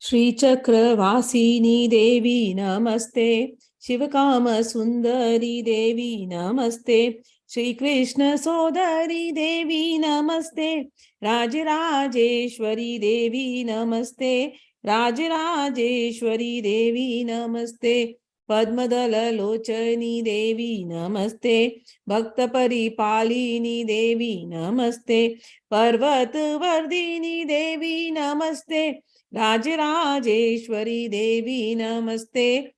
Shri chakra wasini Devi Namaste. Shivakama Sundari Devi Namaste. Shri Krishna Sodari Devi Namaste. Rajeshwari Devi Namaste. Rajeshwari Devi Namaste. Padmadala Lochani Devi Namaste. Bhakta Paripalini Devi Namaste. Parvat Vardini Devi Namaste. Rajeshwari Devi Namaste.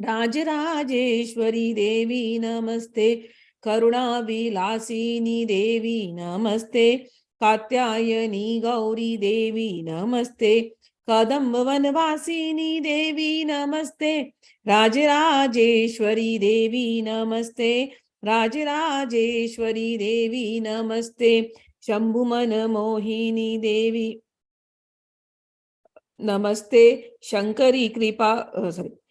Rajeshwari Devi Namaste. Karuna Vilasini Devi Namaste. Katyayani Gauri Devi Namaste. Kadamba Vanvasini Devi Namaste. Rajeshwari Devi Namaste. Rajeshwari Devi Namaste. Shambhumana Mohini Devi Namaste. Shankari Kripa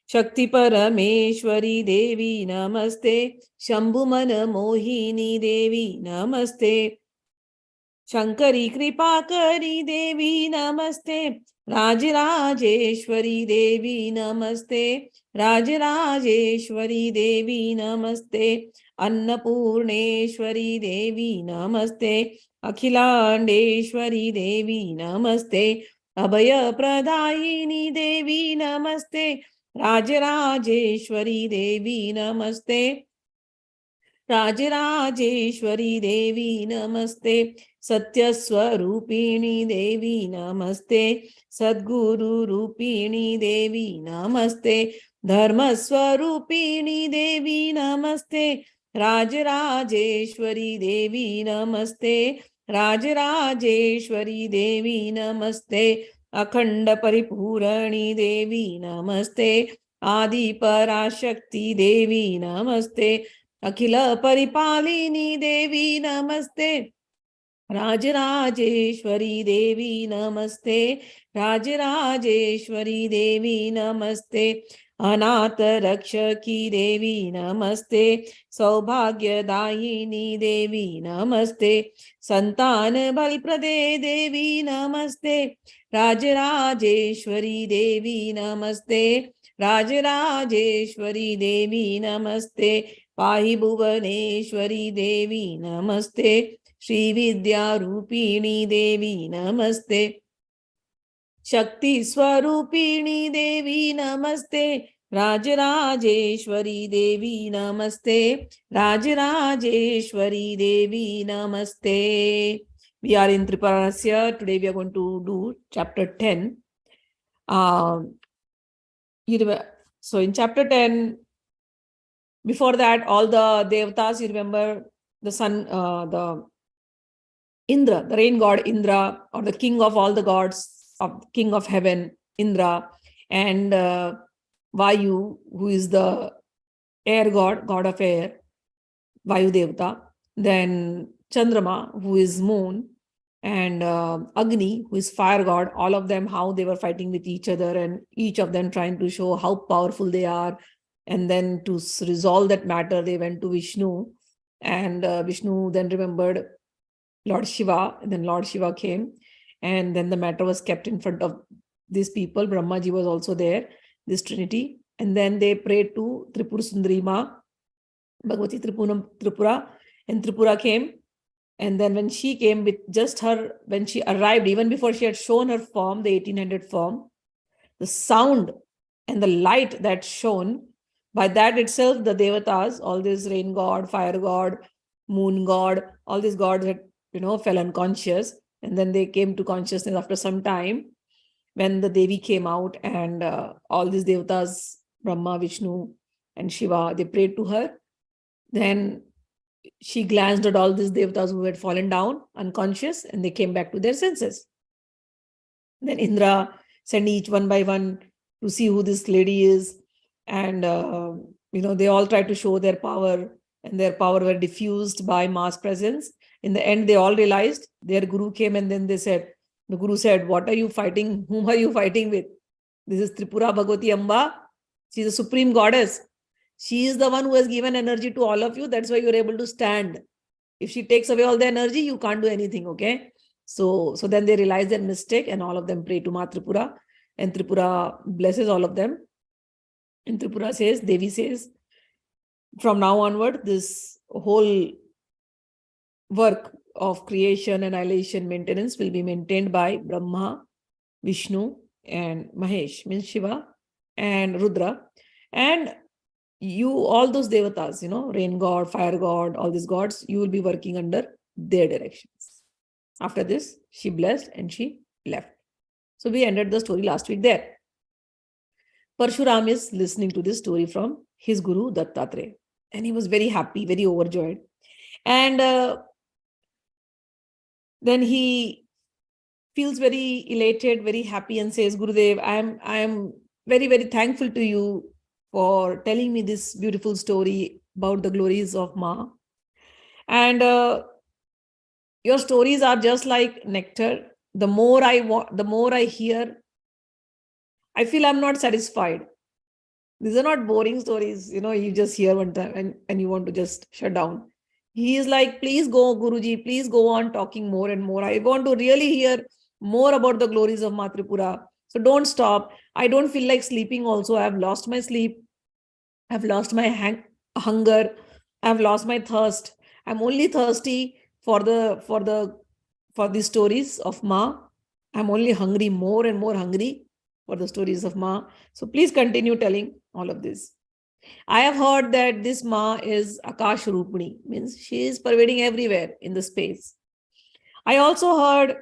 Shakti Parameshwari Devi Namaste. Shambhumana Mohini Devi Namaste. Shankari Kripakari Devi Namaste. Rajeshwari Devi Namaste. Rajeshwari Devi Namaste. Annapurneshwari Devi Namaste. Akhilandeshwari Devi Namaste. Abhaya Pradayini Devi Namaste. Rajeshwari Devi Namaste. Rajeshwari Devi Namaste. Satyaswarupini Devi Namaste. Sadguru Rupini Devi Namaste. Dharmaswarupini Devi Namaste. Rajeshwari Devi Namaste. Rajeshwari Devi Namaste. Akhanda Paripurani Devi Namaste. Adi Parashakti Devi Namaste. Akhila Paripalini Devi Namaste. Rajeshwari Devi Namaste. Rajeshwari Devi Namaste. Anatha Rakshaki Devi Namaste. Saubhagyadayini Devi Namaste. Santan Balprade Devi Namaste. Rajeshwari Devi Namaste. Rajeshwari Devi Namaste. Pahi Bhuvaneshwari Devi Namaste. Shri Vidya Rupini Devi Namaste. Shakti Swarupini Devi Namaste. Rajeshwari Devi Namaste. Rajeshwari Devi Namaste. We are in Tripura Rahasya. Today we are going to do chapter 10. So in chapter 10, before that, all the devatas, you remember the sun, the Indra, the rain god Indra, or the king of all the gods, king of heaven, Indra, and Vayu, who is the air god, god of air, Vayu Devata, then Chandrama, who is moon, and Agni, who is fire god, all of them, how they were fighting with each other, and each of them trying to show how powerful they are. And then to resolve that matter, they went to Vishnu, and Vishnu then remembered Lord Shiva, and then Lord Shiva came, and then the matter was kept in front of these people. Brahma ji was also there, this Trinity, and then they prayed to Tripura Sundari Maa, Bhagavati Tripura, and Tripura came. And then when she came with just her, when she arrived, even before she had shown her form, the 1800 form, the sound and the light that shone, by that itself, the devatas, all this rain god, fire god, moon god, all these gods had, fell unconscious. And then they came to consciousness after some time when the Devi came out, and all these devatas, Brahma, Vishnu, and Shiva, they prayed to her. Then she glanced at all these devatas who had fallen down unconscious, and they came back to their senses. Then Indra sent each one by one to see who this lady is. And, they all tried to show their power, and their power were diffused by Maa's presence. In the end, they all realized. Their Guru came, and then the Guru said, what are you fighting? Whom are you fighting with? This is Tripura Bhagavati Amba. She is a supreme goddess. She is the one who has given energy to all of you. That's why you're able to stand. If she takes away all the energy, you can't do anything, okay? So then they realized their mistake, and all of them prayed to Maa Tripura. And Tripura blesses all of them. And Tripura says, Devi says, from now onward, this whole work of creation, annihilation, maintenance will be maintained by Brahma, Vishnu, and Mahesh, means Shiva, and Rudra. And you, all those devatas, rain god, fire god, all these gods, you will be working under their directions. After this, she blessed and she left. So we ended the story last week there. Parshuram is listening to this story from his Guru Dattatreya. And he was very happy, very overjoyed. And then he feels very elated, very happy, and says, Gurudev, I am very, very thankful to you for telling me this beautiful story about the glories of Maa. And your stories are just like nectar. The more I hear, I feel I'm not satisfied. These are not boring stories, you just hear one time and you want to just shut down. He is like, please go, Guruji, please go on talking more and more. I want to really hear more about the glories of Maa Tripura. So don't stop. I don't feel like sleeping also. I've lost my sleep. I've lost my hunger. I've lost my thirst. I'm only thirsty for the stories of Maa. I'm only hungry, more and more hungry for the stories of Maa. So please continue telling all of this. I have heard that this Maa is Akash Rupani, means she is pervading everywhere in the space. I also heard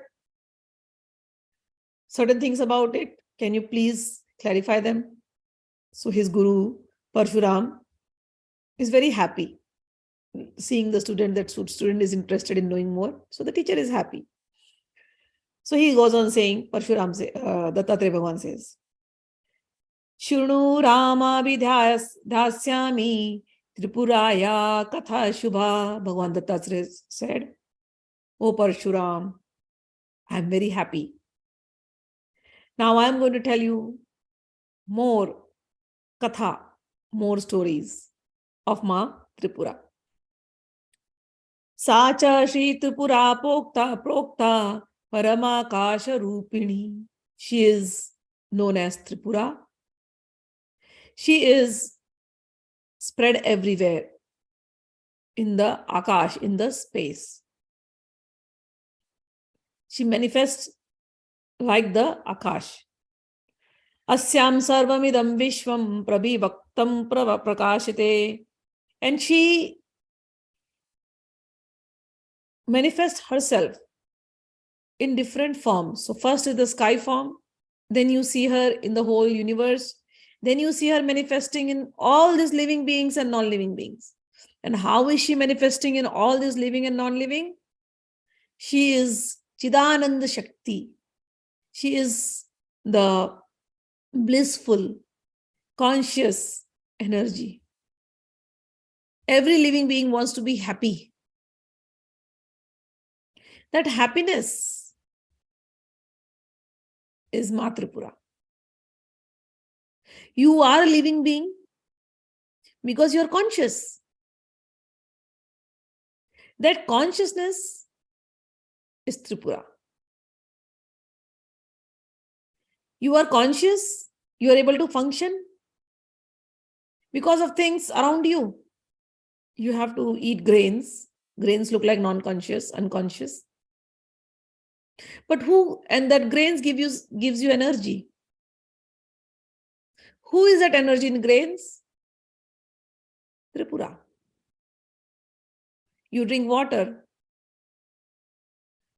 certain things about it. Can you please clarify them? So his Guru, Parshuram, is very happy seeing the student, that student is interested in knowing more. So the teacher is happy. So he goes on saying, Parshuram, Dattatreya Bhagwan says, Shrunu Rama Vidhasyami Tripuraya Katha Shubha. Bhagwan Dattatreya said, Oh Parshuram, I am very happy. Now I am going to tell you more katha, more stories of Maa Tripura. Sacha Shri Tripura Prokta Paramakasha Rupini. She is known as Tripura. She is spread everywhere in the Akash, in the space. She manifests like the Akash. Asyam sarvamidam vishvam prabhivaktam prakashite. And she manifests herself in different forms. So first is the sky form. Then you see her in the whole universe. Then you see her manifesting in all these living beings and non-living beings. And how is she manifesting in all these living and non-living? She is Chidananda Shakti. She is the blissful, conscious energy. Every living being wants to be happy. That happiness is Maa Tripura. You are a living being because you are conscious. That consciousness is Tripura. You are conscious, you are able to function because of things around you. You have to eat grains. Grains look like non-conscious, unconscious. But that grains gives you energy. Who is that energy in grains? Tripura. You drink water.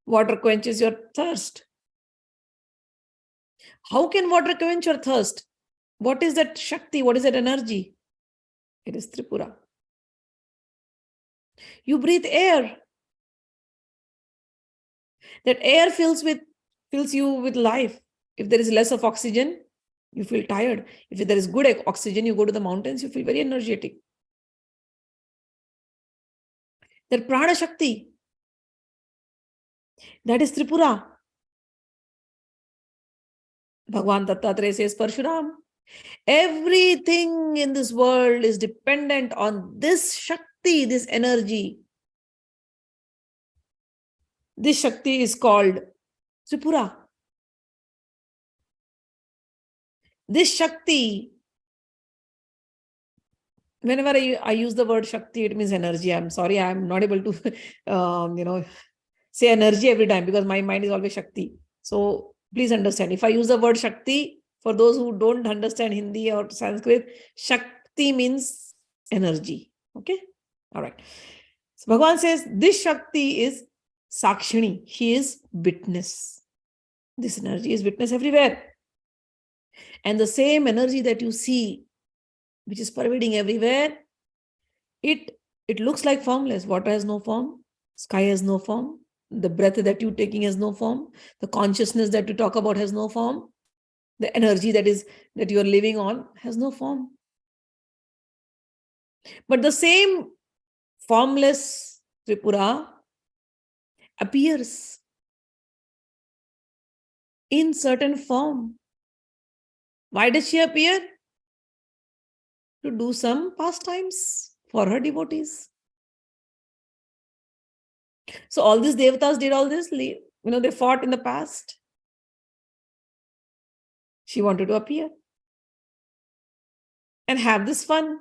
Water quenches your thirst. How can water quench your thirst? What is that Shakti? What is that energy? It is Tripura. You breathe air. That air fills you with life. If there is less of oxygen, you feel tired. If there is good oxygen, you go to the mountains, you feel very energetic. That Prana Shakti, that is Tripura. Bhagwan Dattatreya says, Parshuram, everything in this world is dependent on this Shakti, this energy. This Shakti is called Tripura. This Shakti, whenever I use the word Shakti, it means energy. I'm sorry, I'm not able to, say energy every time because my mind is always Shakti. So please understand, if I use the word Shakti, for those who don't understand Hindi or Sanskrit, Shakti means energy. Okay? All right. So Bhagavan says this Shakti is Sakshini. She is witness. This energy is witness everywhere. And the same energy that you see, which is pervading everywhere, it looks like formless. Water has no form. Sky has no form. The breath that you're taking has no form. The consciousness that you talk about has no form. The energy that you are living on has no form. But the same formless Tripura appears in certain form. Why does she appear? To do some pastimes for her devotees. So all these devatas did all this, they fought in the past. She wanted to appear and have this fun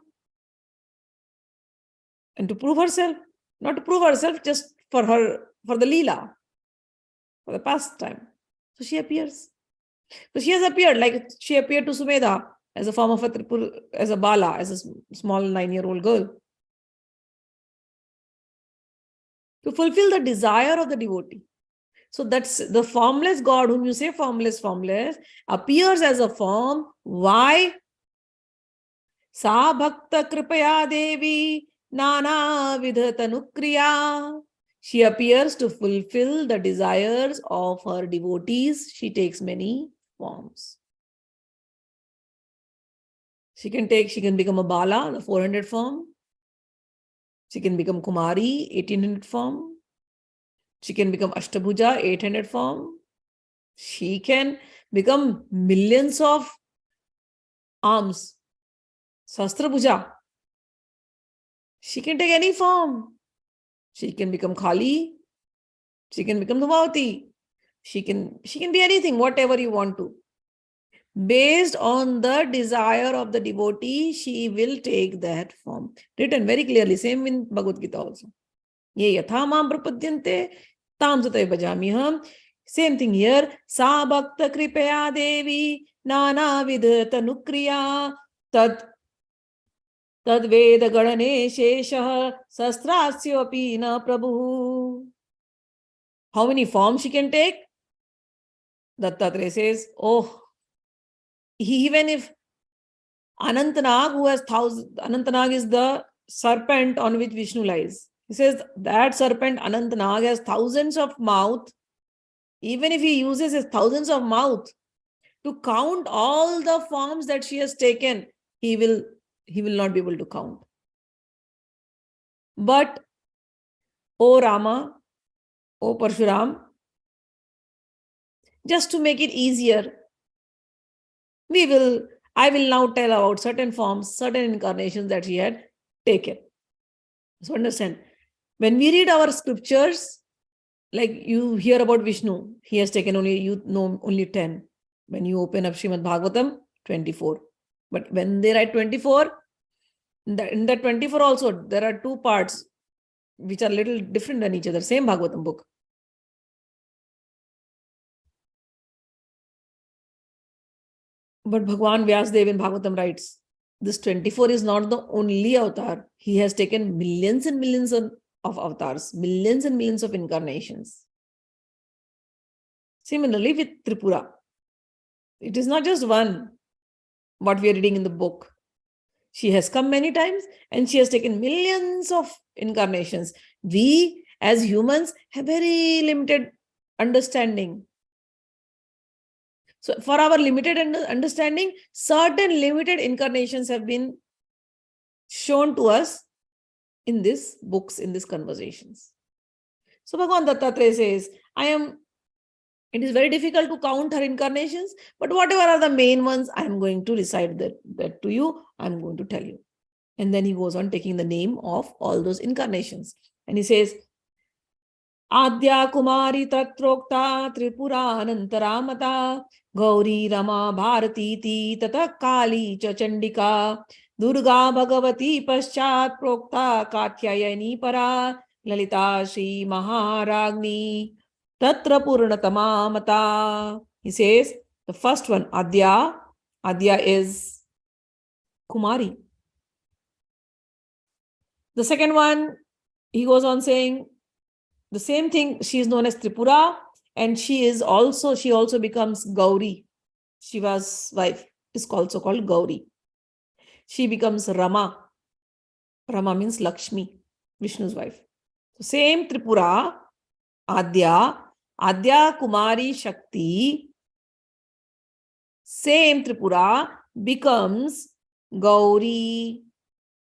and to prove herself, not to prove herself, just for the Leela, for the pastime. So she appears. So she has appeared, like she appeared to Sumedha as a form of a Tripura, as a Bala, as a small 9-year-old girl. To fulfill the desire of the devotee. So that's the formless God, whom you say formless, appears as a form. Why? Sa bhakta kripaya devi nana vidha tanukriya. She appears to fulfill the desires of her devotees. She takes many forms. She can become a Bala, the 400 form. She can become Kumari, 1800 form. She can become Ashtabhuja, 800 form. She can become millions of arms. Sastrabhuja. She can take any form. She can become Khali. She can become Dhumavati. She can be anything, whatever you want to. Based on the desire of the devotee, she will take that form. Written very clearly, same in Bhagavad Gita also. Ye yatha mam prapadyante tam satay bhajamiham. Same thing here. Sa bhakta kripaya devi nana vidha tanukriya tad ved gadane sheshah sastrasyopi na prabhu. How many forms she can take? Dattatreya says, oh, even if Anantanag, who has Anantanag is the serpent on which Vishnu lies. He says that serpent Anantanag has thousands of mouth. Even if he uses his thousands of mouth to count all the forms that she has taken, he will not be able to count. But, O Rama, O Parshuram, just to make it easier, I will now tell about certain forms, certain incarnations that she had taken. So understand, when we read our scriptures, like you hear about Vishnu, he has taken only 10. When you open up Srimad Bhagavatam, 24. But when they write 24, in that 24 also, there are two parts which are little different than each other. Same Bhagavatam book. But Bhagwan Vyasdev in Bhagavatam writes, this 24 is not the only avatar. He has taken millions and millions of avatars, millions and millions of incarnations. Similarly with Tripura, it is not just one, what we are reading in the book. She has come many times and she has taken millions of incarnations. We as humans have very limited understanding. So for our limited understanding, certain limited incarnations have been shown to us in these books, in these conversations. So Bhagwan Dattatreya says, it is very difficult to count her incarnations, but whatever are the main ones, I am going to recite that to you, I am going to tell you. And then he goes on taking the name of all those incarnations. And he says, Adya Kumari Tatrokta Tripura Anantaramata Gauri Rama Bharatiti Tata Kali Cha Chandika Durga Bhagavati Paschat Prokta Katyayani Para Lalita Shri Maharagni Tatra Purnatama Mata. He says the first one, Adya. Adya is Kumari. The second one, he goes on saying the same thing. She is known as Tripura, and she also becomes Gauri. Shiva's wife is also called Gauri. She becomes Rama. Rama means Lakshmi, Vishnu's wife. So same Tripura, Adya, Adya Kumari Shakti, same Tripura becomes Gauri,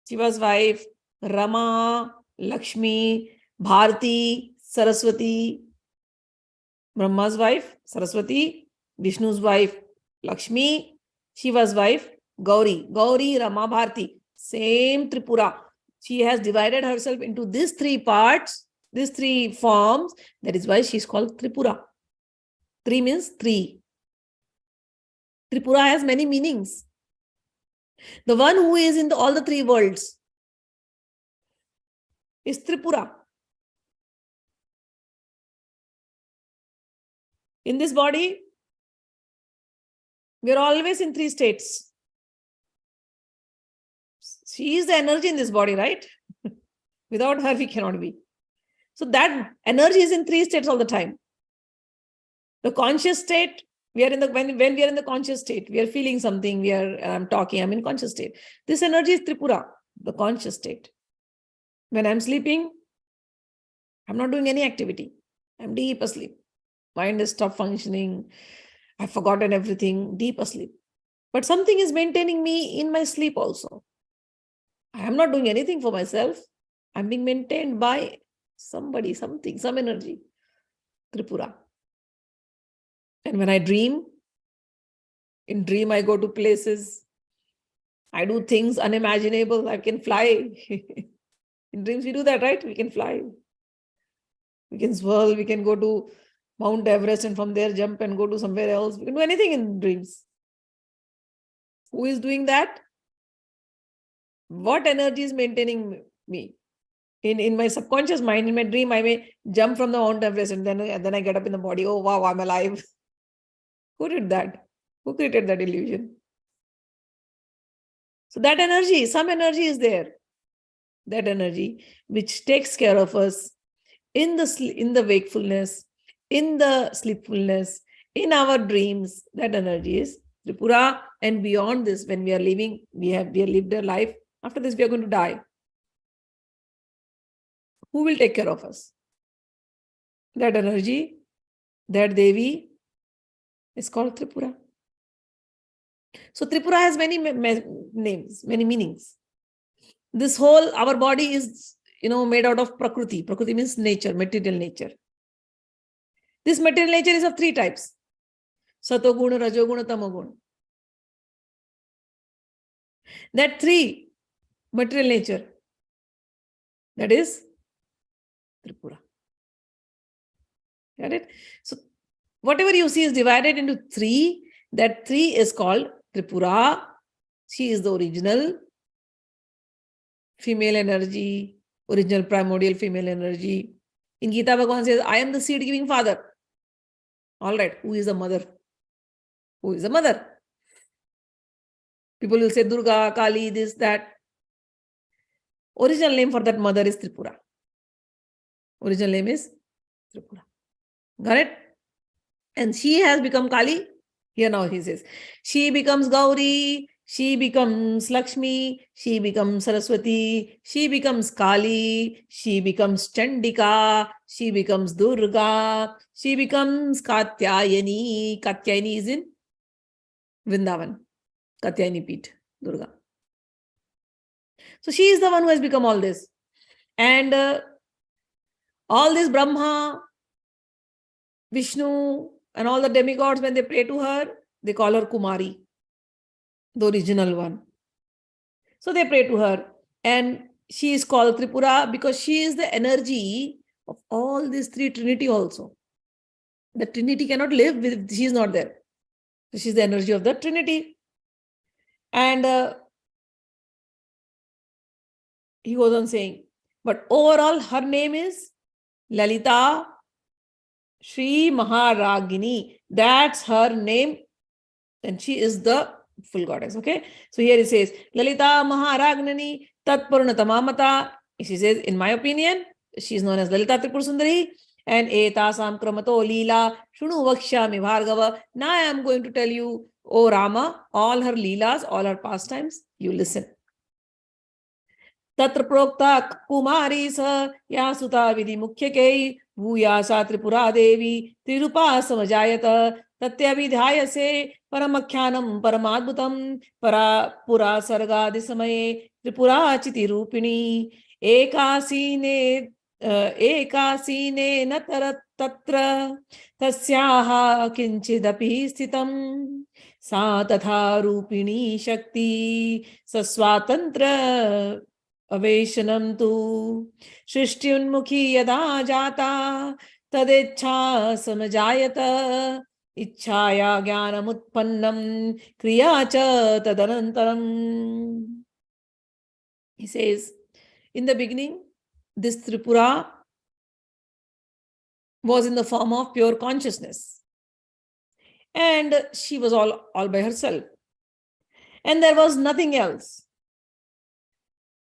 Shiva's wife, Rama, Lakshmi, Bharati, Saraswati, Brahma's wife, Saraswati, Vishnu's wife, Lakshmi, Shiva's wife, Gauri. Gauri, Rama, Bharati. Same Tripura. She has divided herself into these three parts, these three forms. That is why she is called Tripura. Three means three. Tripura has many meanings. The one who is in all the three worlds is Tripura. In this body, we are always in three states. She is the energy in this body, right? Without her, we cannot be. So that energy is in three states all the time. The conscious state, we are in the when we are in the conscious state, we are feeling something, I'm talking, I'm in conscious state. This energy is Tripura, the conscious state. When I'm sleeping, I'm not doing any activity. I'm deep asleep. Mind is stopped functioning. I've forgotten everything, deep asleep. But something is maintaining me in my sleep also. I am not doing anything for myself. I'm being maintained by somebody, something, some energy. Tripura. And when I dream, in dream I go to places. I do things unimaginable. I can fly. In dreams we do that, right? We can fly. We can swirl. We can go to Mount Everest and from there jump and go to somewhere else. We can do anything in dreams. Who is doing that? What energy is maintaining me? In my subconscious mind, in my dream, I may jump from the Mount Everest and then I get up in the body. Oh, wow, I'm alive. Who did that? Who created that illusion? So that energy, some energy is there. That energy which takes care of us in the wakefulness, in the sleepfulness, in our dreams. That energy is Tripura. And beyond this, when we are living, we have lived our life. After this, we are going to die. Who will take care of us? That energy, that Devi is called Tripura. So Tripura has many names, many meanings. This whole, our body is, made out of Prakriti. Prakriti means nature, material nature. This material nature is of three types. Satoguna, Rajoguna, Tamoguna. That three material nature, that is Tripura. Got it? So whatever you see is divided into three. That three is called Tripura. She is the original female energy, original primordial female energy. In Gita, Bhagwan says, I am the seed-giving father. All right, who is the mother? Who is the mother? People will say Durga, Kali, this, that. Original name for that mother is Tripura. Original name is Tripura. Got it? And she has become Kali. Here now he says, she becomes Gauri, she becomes Lakshmi, she becomes Saraswati, she becomes Kali, she becomes Chandika, she becomes Durga, she becomes Katyayani. Katyayani is in Vrindavan. Katyayani Peeth, Durga. So she is the one who has become all this. And all this Brahma, Vishnu, and all the demigods, when they pray to her, they call her Kumari, the original one. So they pray to her. And she is called Tripura because she is the energy of all these three Trinity also. The Trinity cannot live if she is not there. So she's the energy of the Trinity. And he goes on saying, but overall her name is Lalita Shri Maharagini. That's her name. And she is the full goddess. Okay. So here it says, Lalita Maharagini Tatpurnatamamata. She says, in my opinion, she is known as Lalita Tripura Sundari. And etasam kramato leela shunu vakshami bhargava. Now I am going to tell you, O Rama, all her leelas, all her pastimes. You listen. Tatra prokta kumari sa yasuta vidhi mukhyakei bhuyasa tripura devi trirupa samajayata tatyabhidhaya se paramakyanam paramadbhutam para pura sargadi samaye tripura chiti rupini ekasine na tatra tasyaha kinchidapi sthitam sa tatha rupini shakti saswatantra Aveshanam tu Shrishtyunmukhi yada jata tadechha samajayata ichchaya jnanam utpannam kriya cha tadanantaram. He says, in the beginning, this Tripura was in the form of pure consciousness. And she was all by herself. And there was nothing else.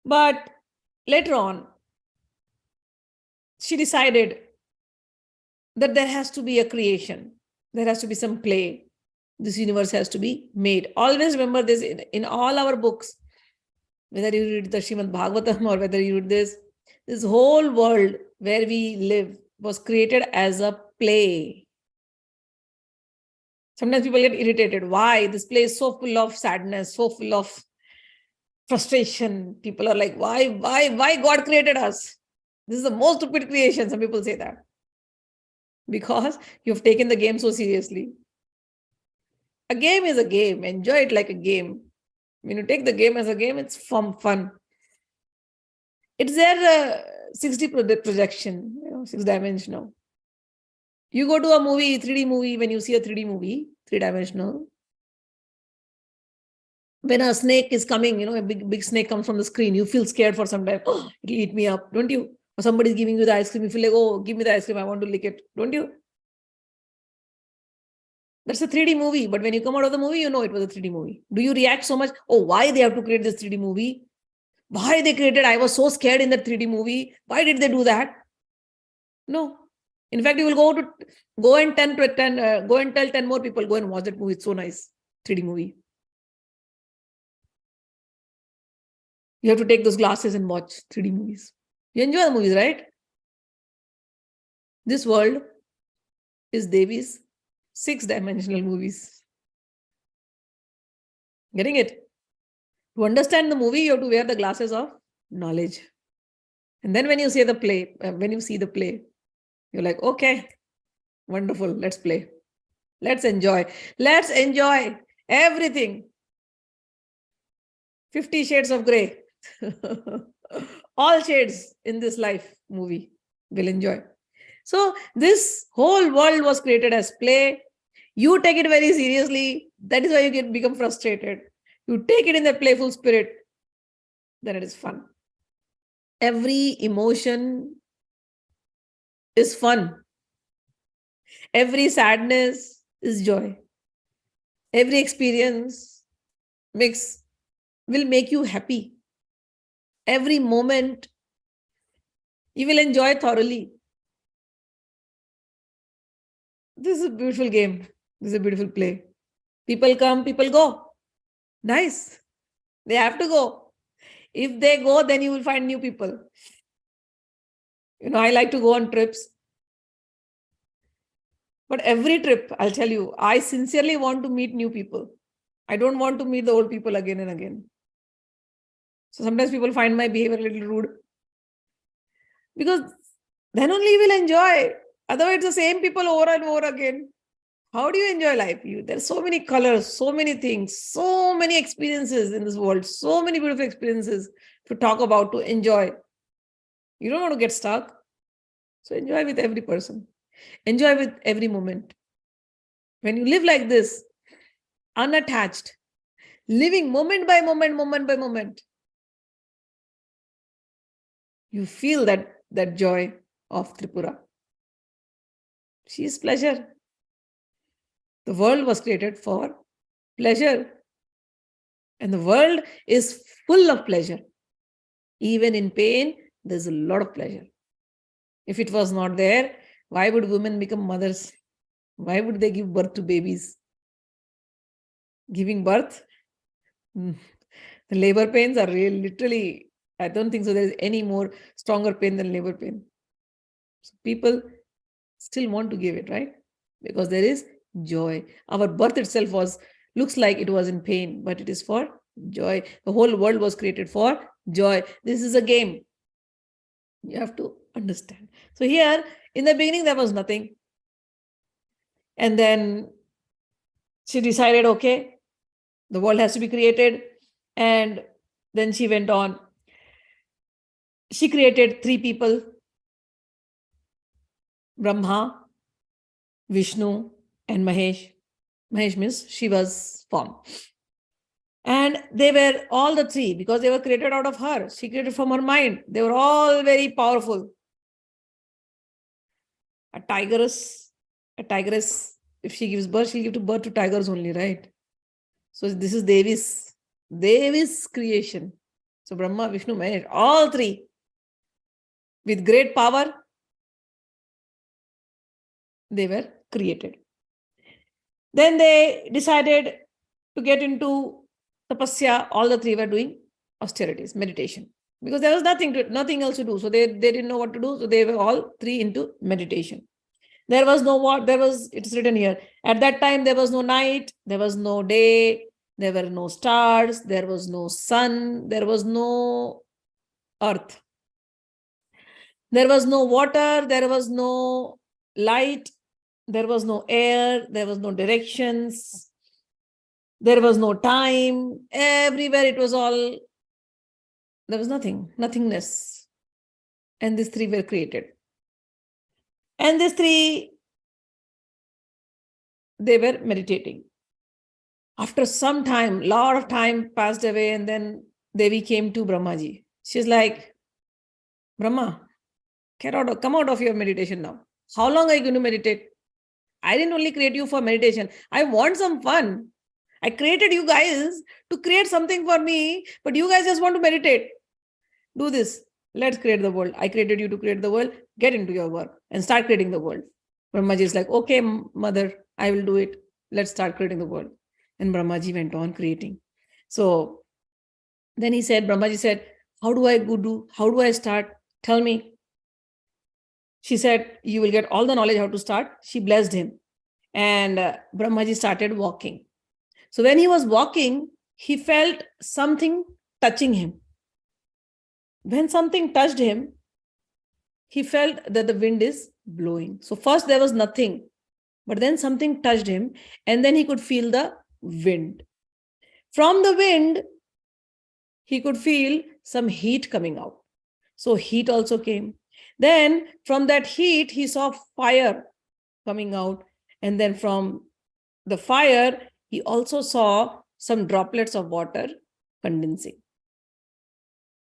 But later on, she decided that there has to be a creation. There has to be some play. This universe has to be made. Always remember this in all our books. Whether you read the Srimad Bhagavatam or whether you read this whole world where we live was created as a play. Sometimes people get irritated. Why? This play is so full of sadness, so full of frustration. People are like, why God created us? This is the most stupid creation. Some people say that. Because you've taken the game so seriously. A game is a game. Enjoy it like a game. When you take the game as a game, it's fun. It's their 6D projection, 6-dimensional. You go to a movie, 3D movie, when you see a 3D movie, 3-dimensional, when a snake is coming, a big snake comes from the screen, you feel scared for some time. Oh, it'll eat me up, don't you? Or somebody's giving you the ice cream, you feel like, oh, give me the ice cream, I want to lick it, don't you? That's a 3D movie. But when you come out of the movie, you know it was a 3D movie. Do you react so much? Oh, why they have to create this 3D movie? Why they created? I was so scared in that 3D movie. Why did they do that? No. In fact, you will go and tell 10 more people, go and watch that movie. It's so nice. 3D movie. You have to take those glasses and watch 3D movies. You enjoy the movies, right? This world is Devi's 6-dimensional movies. Getting it? To understand the movie, you have to wear the glasses of knowledge. And then when you see the play, you're like, okay, wonderful, let's play. Let's enjoy. Let's enjoy everything. 50 Shades of Grey. All shades in this life movie will enjoy. So this whole world was created as play. You take it very seriously. That is why you become frustrated. You take it in the playful spirit, then it is fun. Every emotion is fun. Every sadness is joy. Every experience will make you happy. Every moment you will enjoy thoroughly. This is a beautiful game. This is a beautiful play. People come, people go. Nice. They have to go. If they go, then you will find new people. I like to go on trips. But every trip, I'll tell you, I sincerely want to meet new people. I don't want to meet the old people again and again. So sometimes people find my behavior a little rude. Because then only you will enjoy. Otherwise, it's the same people over and over again. How do you enjoy life? There's so many colors, so many things, so many experiences in this world, so many beautiful experiences to talk about, to enjoy. You don't want to get stuck. So enjoy with every person. Enjoy with every moment. When you live like this, unattached, living moment by moment, you feel that joy of Tripura. She is pleasure. The world was created for pleasure. And the world is full of pleasure. Even in pain, there's a lot of pleasure. If it was not there, why would women become mothers? Why would they give birth to babies? Giving birth, the labor pains are really literally, I don't think so there is any more stronger pain than labor pain. So people still want to give it, right? Because there is joy. Our birth itself looks like it was in pain, but it is for joy. The whole world was created for joy. This is a game. You have to understand. So here, in the beginning, there was nothing. And then she decided, okay, the world has to be created. And then she went on. She created 3 people, Brahma, Vishnu, and Mahesh. Mahesh means Shiva's form. And they were all the 3 because they were created out of her. She created from her mind. They were all very powerful. A tigress, if she gives birth, she'll give birth to tigers only, right? So this is Devi's creation. So Brahma, Vishnu, Mahesh, all 3 with great power, they were created. Then they decided to get into tapasya. All the 3 were doing austerities, meditation, because there was nothing else to do. So they didn't know what to do. So they were all 3 into meditation. There was no what, it's written here. At that time, there was no night, there was no day, there were no stars, there was no sun, there was no earth. There was no water, there was no light, there was no air, there was no directions, there was no time. Everywhere it was all, there was nothingness. And these 3 were created. And these 3, they were meditating. After some time, lot of time passed away, and then Devi came to Brahmaji. She's like, Brahma, come out of your meditation now. How long are you going to meditate? I didn't only create you for meditation. I want some fun. I created you guys to create something for me, but you guys just want to meditate. Do this. Let's create the world. I created you to create the world. Get into your work and start creating the world. Brahmaji is like, okay, mother, I will do it. Let's start creating the world. And Brahmaji went on creating. So then Brahmaji said, how do I start? Tell me. She said, you will get all the knowledge how to start. She blessed him. And Brahmaji started walking. So when he was walking, he felt something touching him. When something touched him, he felt that the wind is blowing. So first there was nothing, but then something touched him, and then he could feel the wind. From the wind, he could feel some heat coming out. So heat also came. Then from that heat, he saw fire coming out. And then from the fire, he also saw some droplets of water condensing.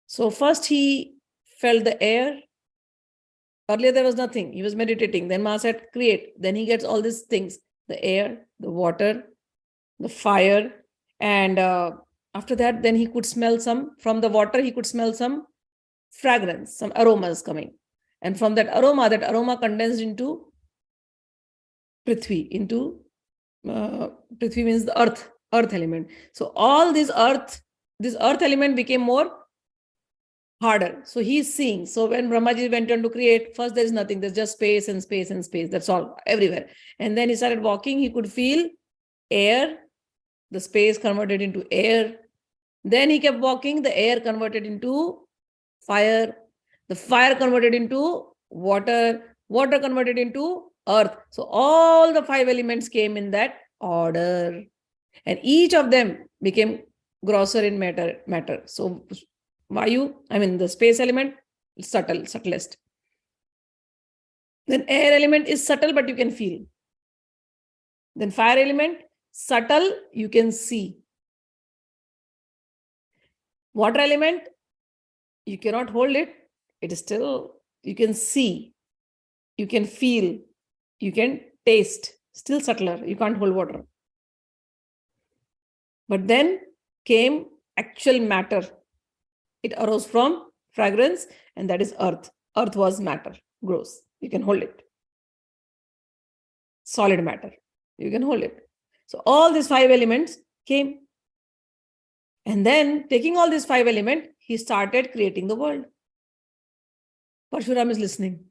So first he felt the air. Earlier there was nothing. He was meditating. Then Maa said, create. Then he gets all these things. The air, the water, the fire. And after that, then he could smell from the water, he could smell some fragrance, some aromas coming. And from that aroma condensed into Prithvi, Prithvi means the earth element. So all this earth element became more harder. So he's seeing. So when Brahmaji went on to create, first there is nothing. There's just space and space and space. That's all, everywhere. And then he started walking. He could feel air, the space converted into air. Then he kept walking. The air converted into fire. The fire converted into water. Water converted into earth. So all the 5 elements came in that order. And each of them became grosser in matter. So Vayu, the space element, subtlest. Then air element is subtle, but you can feel. Then fire element, subtle, you can see. Water element, you cannot hold it. It is still, you can see, you can feel, you can taste. Still subtler, you can't hold water. But then came actual matter. It arose from fragrance, and that is earth. Earth was matter, gross. You can hold it. Solid matter, you can hold it. So all these 5 elements came. And then taking all these 5 elements, he started creating the world. Parshuram is listening.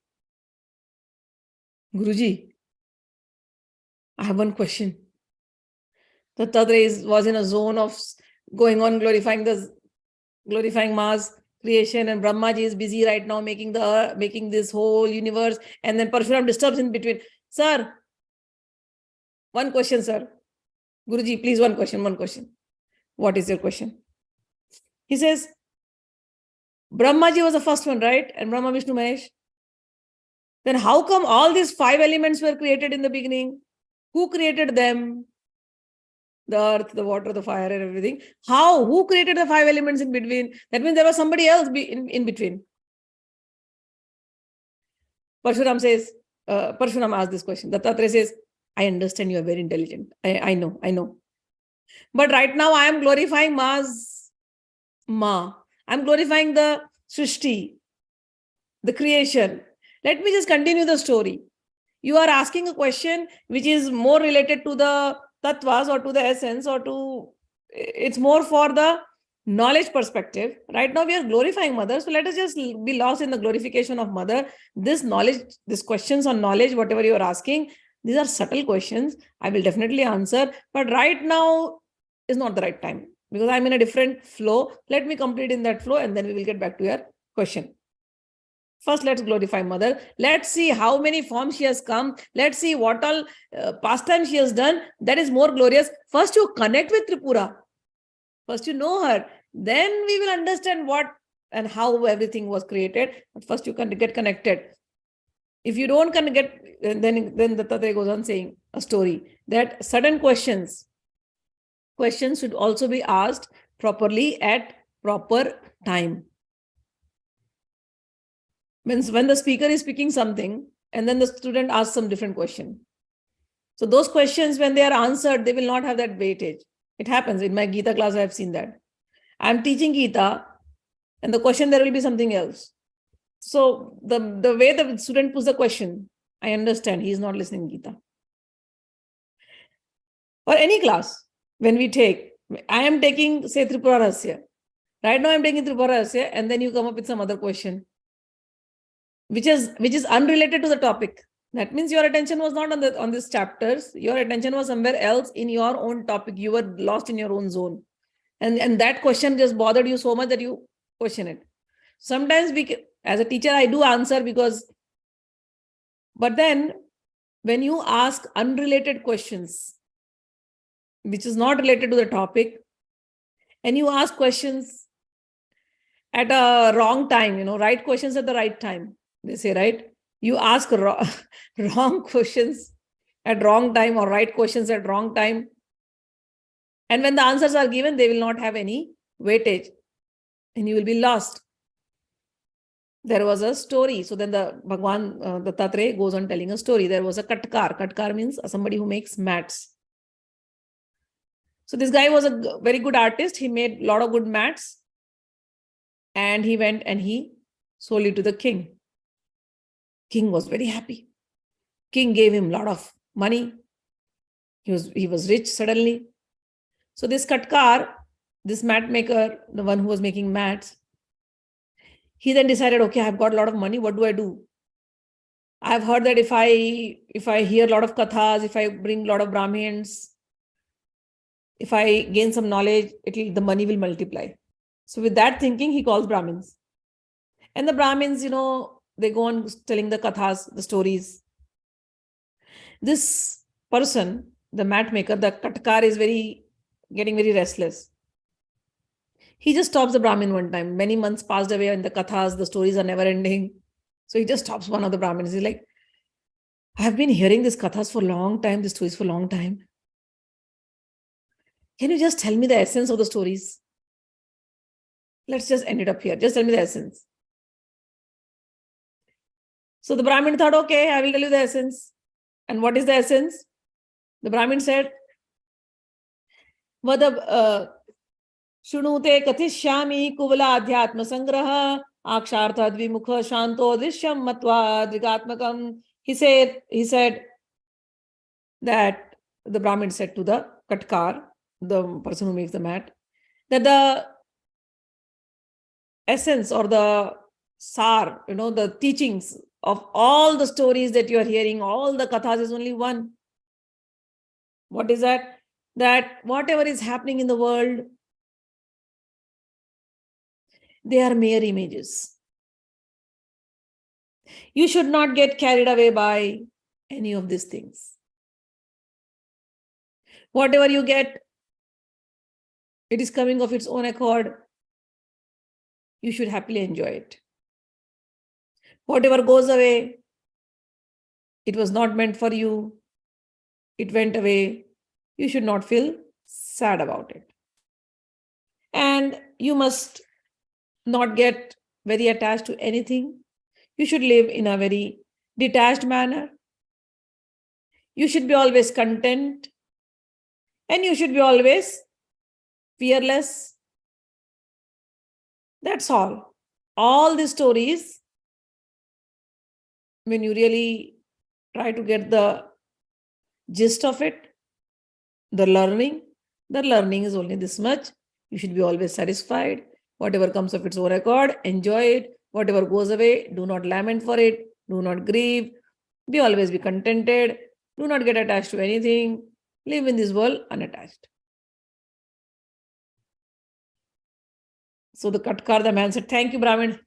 Guruji, I have one question. Dattatreya was in a zone of going on glorifying Maa's creation, and Brahma ji is busy right now making this whole universe, and then Parshuram disturbs in between. Sir, one question, sir. Guruji, please, one question. What is your question? He says, Brahma ji was the first one, right? And Brahma, Vishnu, Mahesh. Then how come all these 5 elements were created in the beginning? Who created them? The earth, the water, the fire, and everything. How? Who created the 5 elements in between? That means there was somebody else in between. Parshuram asked this question. Dattatreya says, I understand you are very intelligent. I know. But right now I am glorifying Maa's Maa. I'm glorifying the Shree, the creation. Let me just continue the story. You are asking a question which is more related to the tattvas or to the essence, or it's more for the knowledge perspective. Right now we are glorifying Mother, so let us just be lost in the glorification of Mother. This knowledge, these questions on knowledge, whatever you are asking, these are subtle questions. I will definitely answer, but right now is not the right time because I'm in a different flow. Let me complete in that flow and then we will get back to your question. First, let's glorify Mother. Let's see how many forms she has come. Let's see what all pastime she has done. That is more glorious. First, you connect with Tripura. First, you know her. Then we will understand what and how everything was created. But first, you can get connected. If you don't get, then Dattatreya goes on saying a story that certain questions should also be asked properly at proper time. When the speaker is speaking something and then the student asks some different question. So those questions, when they are answered, they will not have that weightage. It happens. In my Gita class, I have seen that. I'm teaching Gita and the question, there will be something else. So the way the student puts the question, I understand he is not listening to Gita. Or any class, when we take, I am taking, say, Tripura Rahasya. Right now I'm taking Tripura Rahasya and then you come up with some other question, which is unrelated to the topic. That means your attention was not on these chapters. Your attention was somewhere else in your own topic. You were lost in your own zone. And that question just bothered you so much that you question it. Sometimes as a teacher, I do answer but then when you ask unrelated questions, which is not related to the topic, and you ask questions at a wrong time, right questions at the right time, they say, right? You ask wrong questions at wrong time or right questions at wrong time. And when the answers are given, they will not have any weightage and you will be lost. There was a story. So then the Bhagwan Dattatreya goes on telling a story. There was a katkar. Katkar means somebody who makes mats. So this guy was a very good artist. He made a lot of good mats. And he went and he sold it to the king. King was very happy. King gave him a lot of money. He was rich suddenly. So this katkar, this mat maker, the one who was making mats, he then decided, okay, I've got a lot of money. What do I do? I've heard that if I hear a lot of kathas, if I bring a lot of Brahmins, if I gain some knowledge, the money will multiply. So with that thinking, he calls Brahmins. And the Brahmins, they go on telling the kathas, the stories. This person, the mat maker, the katkar, is getting very restless. He just stops the Brahmin one time. Many months passed away and the kathas, the stories are never ending. So he just stops one of the Brahmins. He's like, I have been hearing these kathas for a long time, these stories for a long time. Can you just tell me the essence of the stories? Let's just end it up here. Just tell me the essence. So the Brahmin thought, okay, I will tell you the essence. And what is the essence? The Brahmin said, Vada Shunute Katishyami Kuvala Adhyatma Sangraha Akshartha Dvimukha Shanto Drishyam Matva Dvigatmakam. He said that the Brahmin said to the Katkar, the person who makes the mat, that the essence or the sar, the teachings of all the stories that you are hearing, all the kathas is only one. What is that? That whatever is happening in the world, they are mere images. You should not get carried away by any of these things. Whatever you get, it is coming of its own accord. You should happily enjoy it. Whatever goes away, it was not meant for you. It went away. You should not feel sad about it. And you must not get very attached to anything. You should live in a very detached manner. You should be always content. And you should be always fearless. That's all. All these stories, when you really try to get the gist of it, the learning is only this much. You should be always satisfied. Whatever comes of its own accord, enjoy it. Whatever goes away, do not lament for it. Do not grieve. Always be contented. Do not get attached to anything. Live in this world unattached. So the Katkar, the man said, thank you, Brahmin.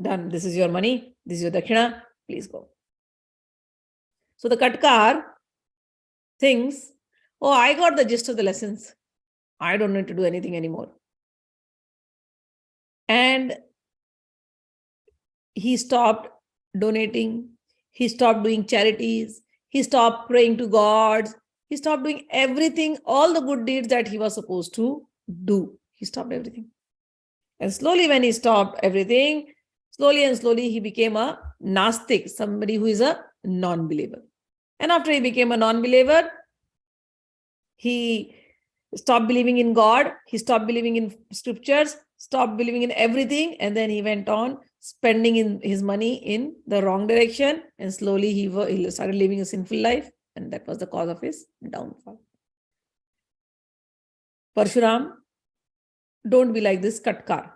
Done. This is your money. This is your dakshina. Please go. So the Katkar thinks, oh, I got the gist of the lessons. I don't need to do anything anymore. And he stopped donating. He stopped doing charities. He stopped praying to gods. He stopped doing everything, all the good deeds that he was supposed to do. He stopped everything. And slowly when he stopped everything, slowly and slowly he became a Nastik, somebody who is a non-believer. And after he became a non-believer, he stopped believing in God. He stopped believing in scriptures, stopped believing in everything. And then he went on spending his money in the wrong direction. And slowly he started living a sinful life. And that was the cause of his downfall. Parshuram, don't be like this Katkar.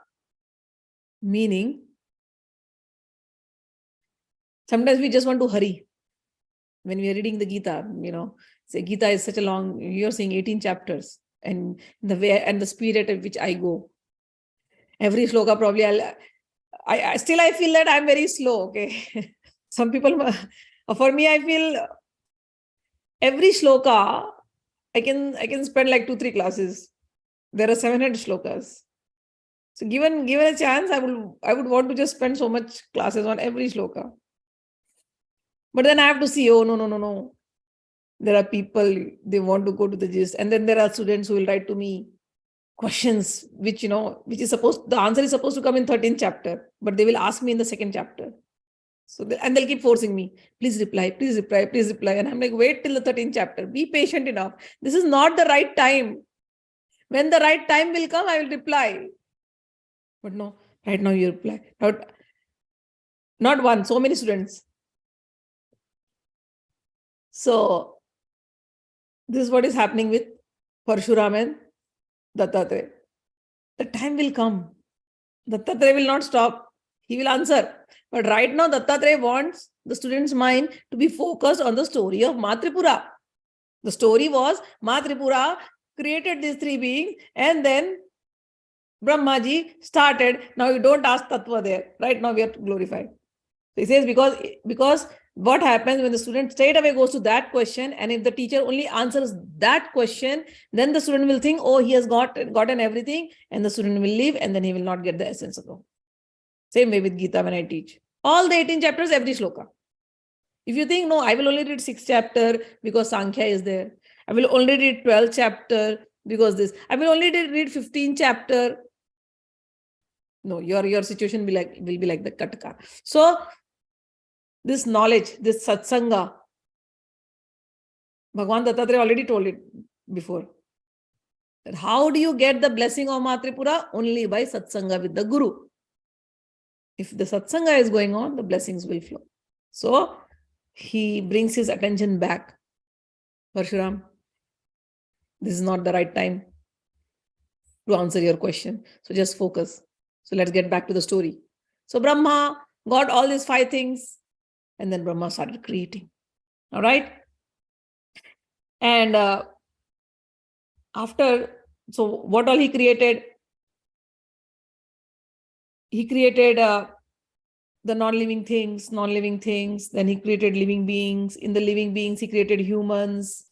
Meaning, sometimes we just want to hurry. When we are reading the Gita, say Gita is such a long, you're saying 18 chapters. And the way and the speed at which I go. Every sloka probably I feel that I'm very slow, okay? Some people, for me, I feel every sloka, I can spend like 2-3 classes. There are 700 slokas. So given a chance, I would want to just spend so much classes on every sloka. But then I have to see, oh, no. There are people, they want to go to the gist. And then there are students who will write to me questions, which the answer is supposed to come in 13th chapter, but they will ask me in the 2nd chapter. So, and they'll keep forcing me, please reply. And I'm like, wait till the 13th chapter. Be patient enough. This is not the right time. When the right time will come, I will reply. But no, right now you reply. Not one, so many students. So, this is what is happening with Parshuram and Dattatreya. The time will come. Dattatreya will not stop. He will answer. But right now, Dattatreya wants the student's mind to be focused on the story of Maa Tripura. The story was Maa Tripura created these 3 beings and then Brahmaji started. Now you don't ask Tattva there. Right now we are glorified. So he says because what happens when the student straight away goes to that question, and if the teacher only answers that question, then the student will think, oh, he has gotten everything, and the student will leave, and then he will not get the essence of it. Same way with Gita when I teach. All the 18 chapters, every sloka. If you think, no, I will only read 6th chapter because Sankhya is there. I will only read 12th chapter because this. I will only read 15th chapter. No, your situation will be like the Kataka. So this knowledge, this satsanga, Bhagwan Dattatreya already told it before. That how do you get the blessing of Maa Tripura? Only by satsanga with the Guru. If the satsanga is going on, the blessings will flow. So he brings his attention back. Parshuram, this is not the right time to answer your question. So just focus. So let's get back to the story. So Brahma got all these 5 things, and then Brahma started creating. All right. And so what all he created? He created the non-living things. Then he created living beings. In the living beings, he created humans,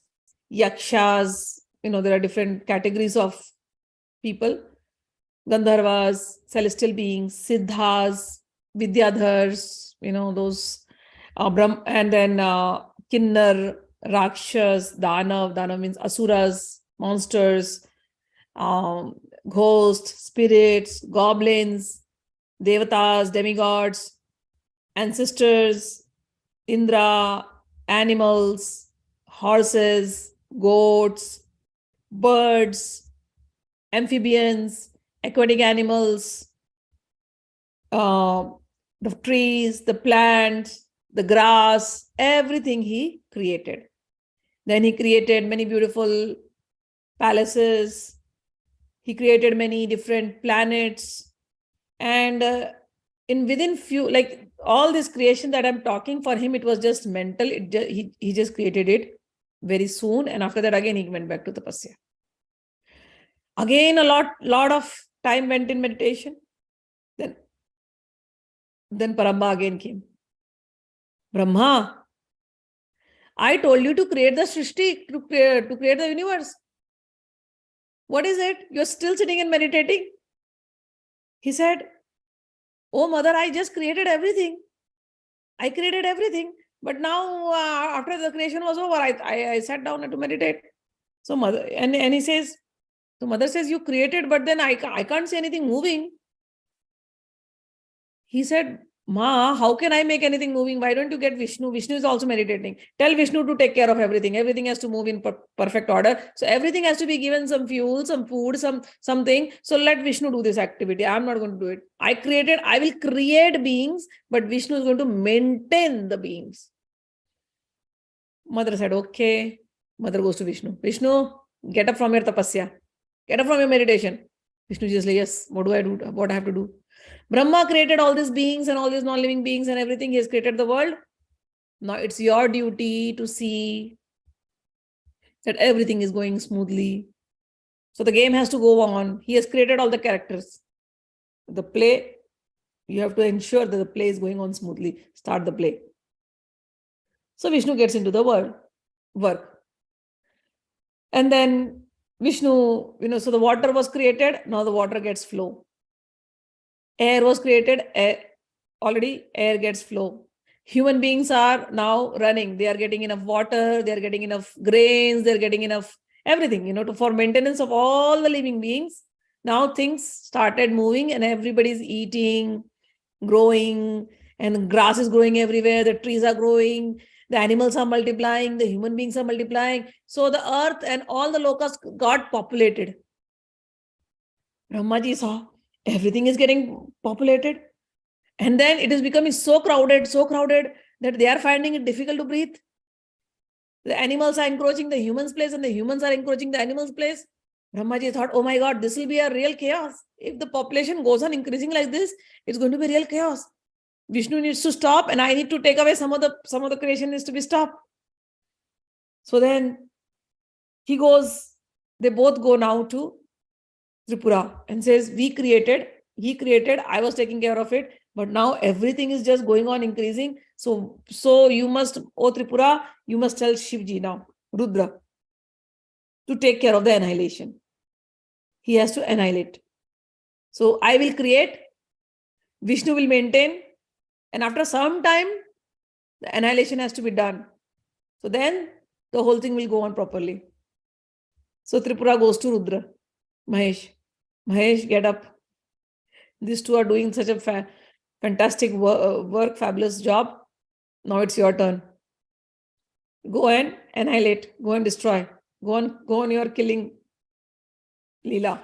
yakshas. There are different categories of people. Gandharvas, celestial beings, siddhas, vidyadhars, those and then kinnar, rakshas, danav means asuras, monsters, ghosts, spirits, goblins, devatas, demigods, ancestors, Indra, animals, horses, goats, birds, amphibians, aquatic animals, the trees, the plants, the grass, everything he created. Then he created many beautiful palaces. He created many different planets. And within few, like all this creation that I'm talking, for him, it was just mental. He just created it very soon. And after that, again, he went back to tapasya. Again, a lot of time went in meditation. Then Paramba again came. Brahma, I told you to create the Shrishti, to create the universe. What is it? You're still sitting and meditating? He said, oh mother, I just created everything. I created everything. But now, after the creation was over, I sat down to meditate. So mother, and he says, so mother says, you created, but then I can't see anything moving. He said, Ma, how can I make anything moving? Why don't you get Vishnu? Vishnu is also meditating. Tell Vishnu to take care of everything. Everything has to move in perfect order. So everything has to be given some fuel, some food, something. So let Vishnu do this activity. I'm not going to do it. I will create beings, but Vishnu is going to maintain the beings. Mother said, okay. Mother goes to Vishnu. Vishnu, get up from your tapasya. Get up from your meditation. Vishnu just like, yes, what do I do? What I have to do? Brahma created all these beings and all these non-living beings and everything. He has created the world. Now it's your duty to see that everything is going smoothly. So the game has to go on. He has created all the characters. The play, you have to ensure that the play is going on smoothly. Start the play. So Vishnu gets into the work. And then Vishnu, so the water was created. Now the water gets flow. Air was created. Air gets flow. Human beings are now running. They are getting enough water. They are getting enough grains. They are getting enough everything, for maintenance of all the living beings. Now things started moving and everybody's eating, growing, and grass is growing everywhere. The trees are growing. The animals are multiplying. The human beings are multiplying. So the earth and all the lokas got populated. Brahmaji saw everything is getting populated. And then it is becoming so crowded that they are finding it difficult to breathe. The animals are encroaching the humans' place and the humans are encroaching the animals' place. Brahmaji thought, oh my God, this will be a real chaos. If the population goes on increasing like this, it's going to be real chaos. Vishnu needs to stop and I need to take away some of the creation needs to be stopped. So then they both go now to Tripura and says, he created, I was taking care of it, but now everything is just going on increasing. So you must, O Tripura, you must tell Shivji now, Rudra, to take care of the annihilation. He has to annihilate. So I will create, Vishnu will maintain, and after some time, The annihilation has to be done. So then the whole thing will go on properly. So Tripura goes to Rudra. Mahesh, get up. These two are doing such a fantastic work, fabulous job. Now it's your turn. Go and annihilate. Go and destroy. Go on your killing Leela.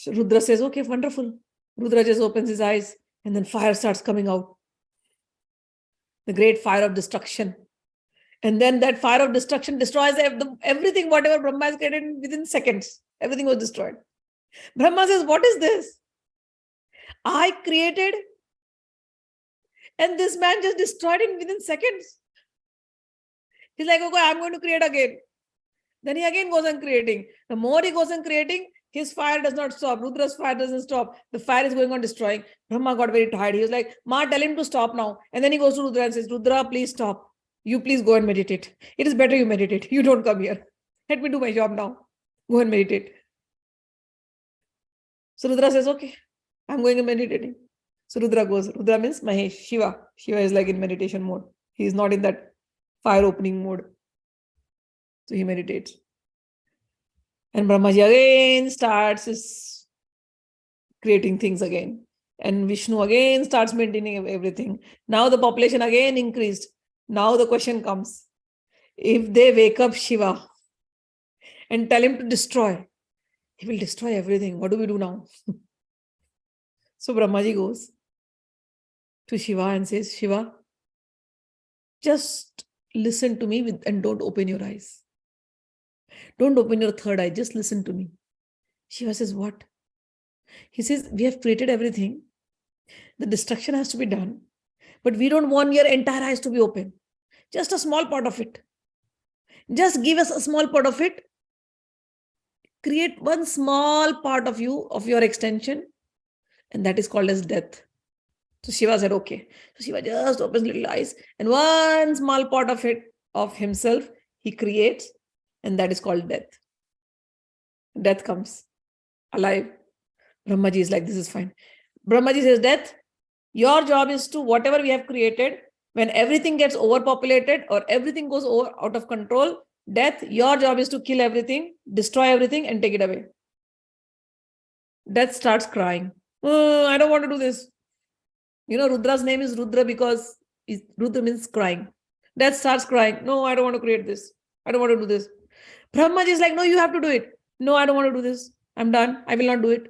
Rudra says, okay, wonderful. Rudra just opens his eyes and then fire starts coming out. The great fire of destruction. And then that fire of destruction destroys everything, whatever Brahma has created within seconds. Everything was destroyed. Brahma says, what is this? I created and this man just destroyed it within seconds. He's like, okay, I'm going to create again. Then he again goes on creating. The more he goes on creating, his fire does not stop. Rudra's fire doesn't stop. The fire is going on destroying. Brahma got very tired. He was like, Maa, tell him to stop now. And then he goes to Rudra and says, Rudra, please stop. You please go and meditate. It is better you meditate. You don't come here. Let me do my job now. Go and meditate. So Rudra says, okay, I'm going and meditating. So Rudra goes. Rudra means Mahesh, Shiva. Shiva is like in meditation mode. He is not in that fire opening mode. So he meditates. And Brahmaji again starts creating things again. And Vishnu again starts maintaining everything. Now the population again increased. Now the question comes. If they wake up Shiva and tell him to destroy, he will destroy everything. What do we do now? So Brahmaji goes to Shiva and says, Shiva, just listen to me and don't open your eyes. Don't open your third eye. Just listen to me. Shiva says, what? He says, we have created everything. The destruction has to be done. But we don't want your entire eyes to be open. Just a small part of it. Just give us a small part of it. Create one small part of you, of your extension. And that is called as death. So Shiva said, okay. So Shiva just opens little eyes. And one small part of it, of himself, he creates. And that is called death. Death comes alive. Brahmaji is like, this is fine. Brahmaji says, death, your job is to, whatever we have created, when everything gets overpopulated or everything goes out of control, death, your job is to kill everything, destroy everything and take it away. Death starts crying. Oh, I don't want to do this. You know, Rudra's name is Rudra because Rudra means crying. Death starts crying. No, I don't want to create this. I don't want to do this. Brahmaji is like, no, you have to do it. No, I don't want to do this. I'm done. I will not do it.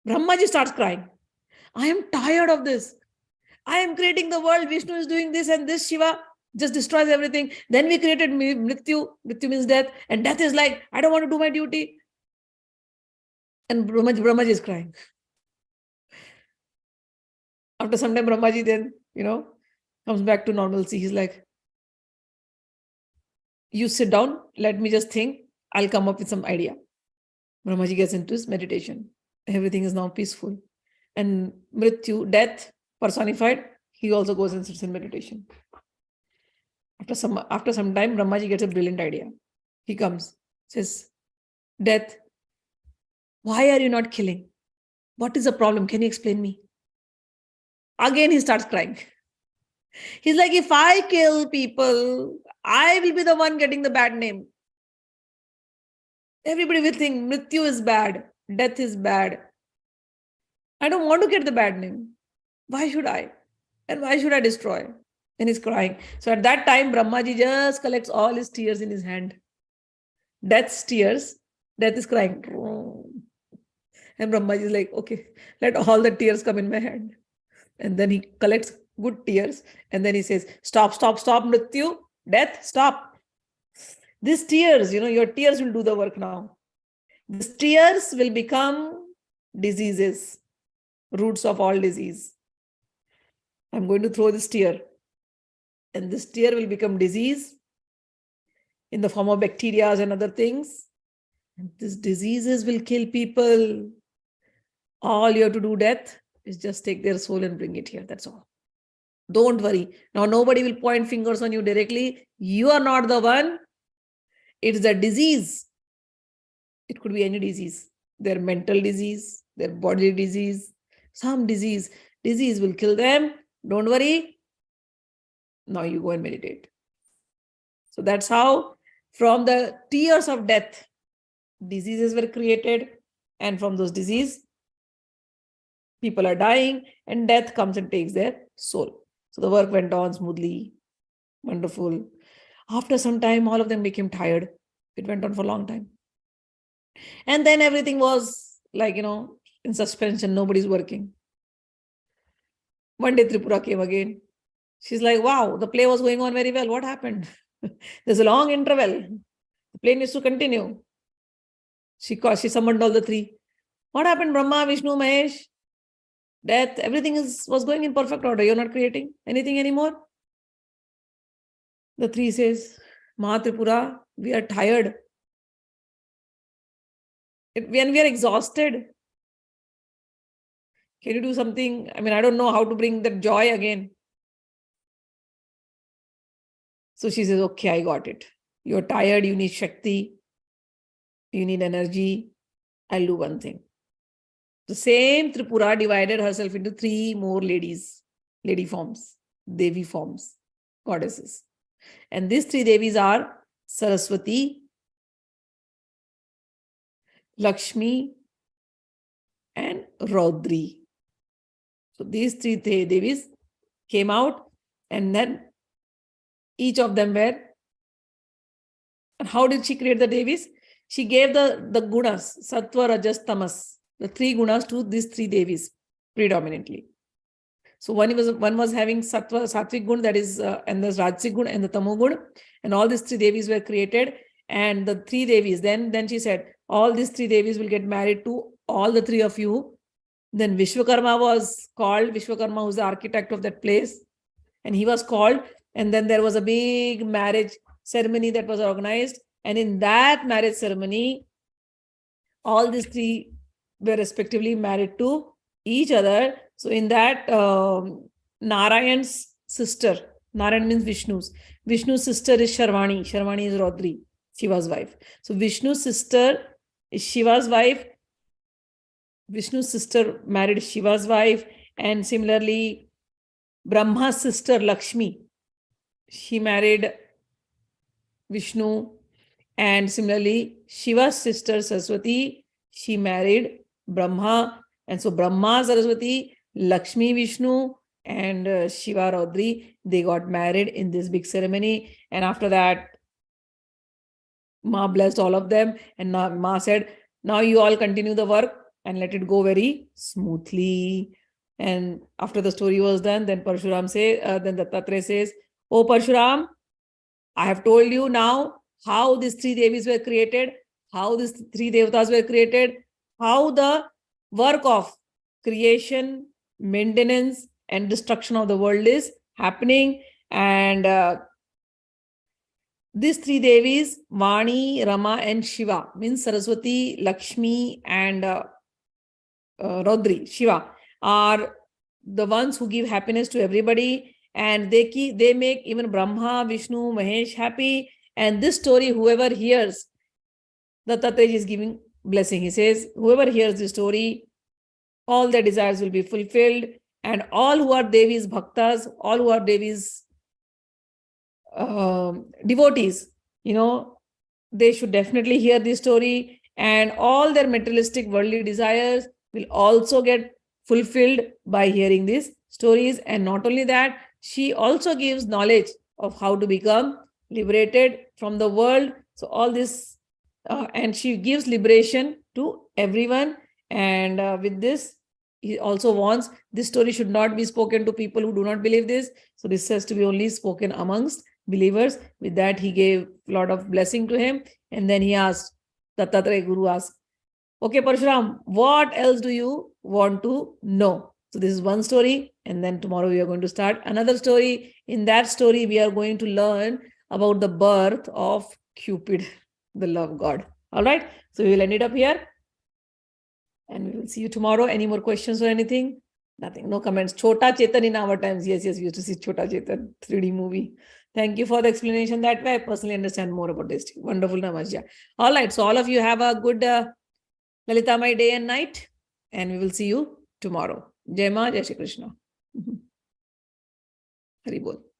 Brahmaji starts crying. I am tired of this. I am creating the world. Vishnu is doing this and this. Shiva just destroys everything. Then we created Mrityu. Mrityu means death. And death is like, I don't want to do my duty. And Brahmaji is crying. After some time, Brahmaji then, comes back to normalcy. He's like, you sit down, let me just think. I'll come up with some idea. Brahmaji gets into his meditation. Everything is now peaceful. And Mrityu, death personified, he also goes and sits in meditation. After some time, Brahmaji gets a brilliant idea. He comes, says, death, why are you not killing? What is the problem? Can you explain me? Again, he starts crying. He's like, if I kill people, I will be the one getting the bad name. Everybody will think Mrityu is bad, death is bad. I don't want to get the bad name. Why should I? And why should I destroy? And he's crying. So at that time, Brahmaji just collects all his tears in his hand. Death's tears. Death is crying. And Brahmaji is like, okay, let all the tears come in my hand. And then he collects good tears. And then he says, stop, Mrityu. Death, stop. These tears, your tears will do the work now. These tears will become diseases, roots of all disease. I'm going to throw this tear. And this tear will become disease in the form of bacteria and other things. And these diseases will kill people. All you have to do, death, is just take their soul and bring it here. That's all. Don't worry. Now, nobody will point fingers on you directly. You are not the one. It's a disease. It could be any disease. Their mental disease, their body disease, some disease will kill them. Don't worry. Now you go and meditate. So that's how from the tears of death, diseases were created. And from those diseases, people are dying and death comes and takes their soul. So the work went on smoothly, wonderful. After some time, all of them became tired. It went on for a long time. And then everything was like, in suspension, nobody's working. One day Tripura came again. She's like, wow, the play was going on very well. What happened? There's a long interval. The play needs to continue. She summoned all the three. What happened, Brahma, Vishnu, Mahesh? Death, everything was going in perfect order. You're not creating anything anymore. The three says, Maa Tripura, we are tired. When we are exhausted, can you do something? I mean, I don't know how to bring that joy again. So she says, okay, I got it. You're tired, you need Shakti, you need energy. I'll do one thing. The same Tripura divided herself into three more lady forms, Devi forms, goddesses. And these three Devis are Saraswati, Lakshmi, and Raudri. So these three Devis came out, and then each of them were. And how did she create the Devis? She gave the gunas, Sattva, Rajas, Tamas, the three gunas to these three Devis predominantly. So one was having sattvic gun, that is, and the rajasic gun and the tamo gun, and all these three Devis were created. And the three Devis, then she said, all these three Devis will get married to all the three of you. Then Vishwakarma was called. Vishwakarma was the architect of that place, and he was called. And then there was a big marriage ceremony that was organized. And in that marriage ceremony, all these three were respectively married to each other. So in that, Narayan's sister, Narayan means Vishnu's sister is Sharvani. Sharvani is Raudri, Shiva's wife. So Vishnu's sister is Shiva's wife. Vishnu's sister married Shiva's wife. And similarly, Brahma's sister Lakshmi, she married Vishnu. And similarly, Shiva's sister Saraswati, she married Brahma. And so Brahma, Saraswati, Lakshmi, Vishnu, and Shiva, Raudri, they got married in this big ceremony. And after that, Maa blessed all of them. And Maa said, now you all continue the work and let it go very smoothly. And after the story was done, then then Dattatreya says, oh Parshuram, I have told you now how these three Devis were created, how these three Devatas were created, how the work of creation, maintenance, and destruction of the world is happening. And these three Devis, Vani, Rama, and Shiva, means Saraswati, Lakshmi, and Raudri, Shiva, are the ones who give happiness to everybody. And they make even Brahma, Vishnu, Mahesh happy. And this story, whoever hears, Dattatreya is giving blessing. He says, whoever hears this story, all their desires will be fulfilled. And all who are Devi's bhaktas, all who are Devi's devotees, they should definitely hear this story. And all their materialistic worldly desires will also get fulfilled by hearing these stories. And not only that, she also gives knowledge of how to become liberated from the world. So all this, and she gives liberation to everyone. And with this, he also wants this story should not be spoken to people who do not believe this. So this has to be only spoken amongst believers. With that, he gave a lot of blessing to him. And then he asked, Dattatreya Guru asked, okay, Parshuram, what else do you want to know? So this is one story. And then tomorrow we are going to start another story. In that story, we are going to learn about the birth of Cupid, the love god. All right. So we will end it up here. And we will see you tomorrow. Any more questions or anything? Nothing. No comments. Chota Chetan in our times. Yes, we used to see Chota Chetan 3D movie. Thank you for the explanation. That way I personally understand more about this. Wonderful Namaste. All right. So all of you have a good Lalitamai day and night. And we will see you tomorrow. Jai Ma, Jai Shri Krishna. Hari Bol.